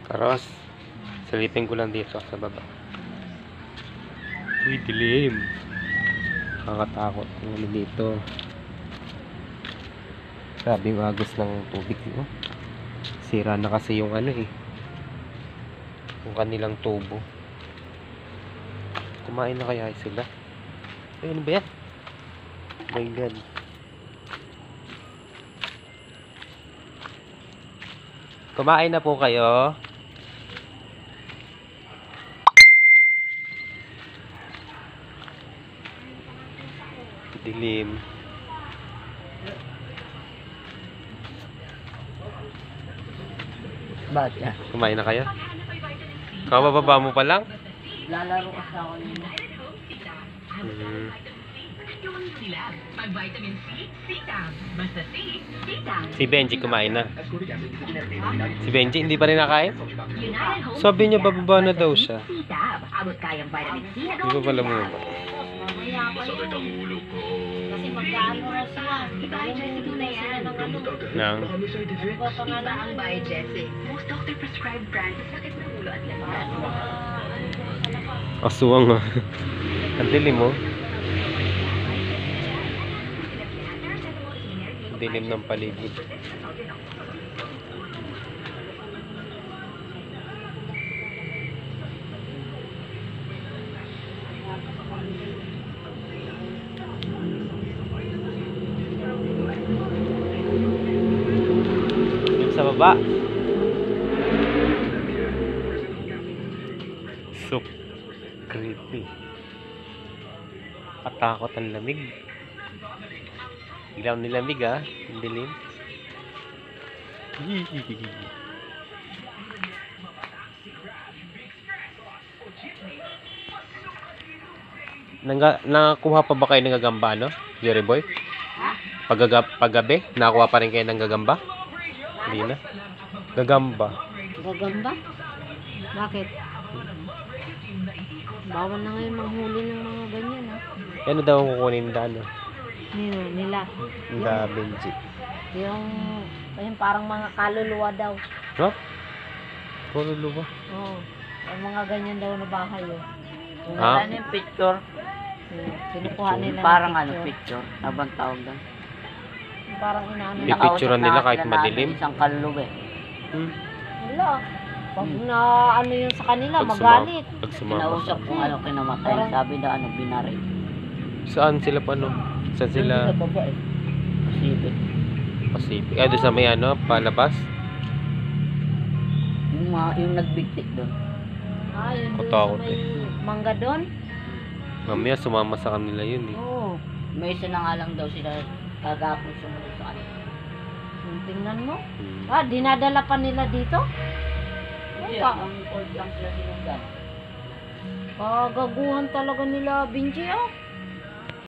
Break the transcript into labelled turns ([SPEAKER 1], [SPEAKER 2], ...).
[SPEAKER 1] Karos, silipin ko lang dito sa baba. Uy, dilim. Nakakatakot ang ano dito. Grabe yung agos ng tubig, no? Sira na kasi yung ano eh. Yung kanilang tubo. Kumain na kaya sila? Ay, ano ba yan? Oh my God. Kumain na po kayo? Dilim.
[SPEAKER 2] Bakit yan?
[SPEAKER 1] Kumain na kayo? Kabababa mo pa lang?
[SPEAKER 2] Lalaro ka sa ako nila.
[SPEAKER 1] Si Benji kumain na. Si Benji hindi pa rin nakain? Sabi niya bababa na daw siya. Hindi ko pala mo ba?
[SPEAKER 2] Kasi magkano na sila.
[SPEAKER 1] Nang?
[SPEAKER 3] Ang by Jesse. Most doctor prescribed brand sa sakit ng ulo at laman.
[SPEAKER 1] Aswang ah. Ang dilim mo. Dilim ng paligid. Yung sa baba. So creepy. Katakot ang lamig. Ilaw ni lamig ah. Ang dilim. Nakakuha pa ba kayo ng gagamba, no? Jerry Boy? Paggabi? Nakakuha pa rin kayo ng gagamba? Hindi na. Gagamba.
[SPEAKER 2] Gagamba? Bakit? Bawal na ngayon manghuli ng mga ganyan, ha?
[SPEAKER 1] Ano daw ang kukunin na ano?
[SPEAKER 2] Nila.
[SPEAKER 1] Da Benji.
[SPEAKER 2] Yung parang mga kaluluwa daw.
[SPEAKER 1] No? Puro luwa.
[SPEAKER 2] Oo. Yung mga ganyan daw na bahay, oh.
[SPEAKER 1] Ah?
[SPEAKER 4] Ano yung picture?
[SPEAKER 2] Kinukuha nila
[SPEAKER 4] Parang
[SPEAKER 2] ng
[SPEAKER 4] ano, picture. Abang tawag doon.
[SPEAKER 2] Yung parang inaano.
[SPEAKER 1] Pipicturean nila kahit madilim?
[SPEAKER 4] Isang kaluluwa eh.
[SPEAKER 2] Wala. Pag na ano yun sa kanila,
[SPEAKER 1] Pag
[SPEAKER 2] magalit.
[SPEAKER 1] Pag sumama.
[SPEAKER 4] Kinausap kung ano kinamatay. Sabi daw ano, binaril.
[SPEAKER 1] Saan sila pa no? Saan sila?
[SPEAKER 4] Sa baba eh. Pacific.
[SPEAKER 1] Pacific. Doon sa may ano, palabas?
[SPEAKER 4] Yung nagbigtik doon.
[SPEAKER 2] Yun doon
[SPEAKER 1] Katakot
[SPEAKER 2] sa may mangga doon.
[SPEAKER 1] Mamaya sumama sa kanila yun eh.
[SPEAKER 2] Oo.
[SPEAKER 4] May isa na nga lang daw sila kagapon sumunod sa kanila.
[SPEAKER 2] Tingnan mo.
[SPEAKER 1] Hmm.
[SPEAKER 2] Dinadala pa nila dito?
[SPEAKER 4] Hindi, ang old lang sila sinundan.
[SPEAKER 2] Kagaguhan talaga nila, Benji, oh.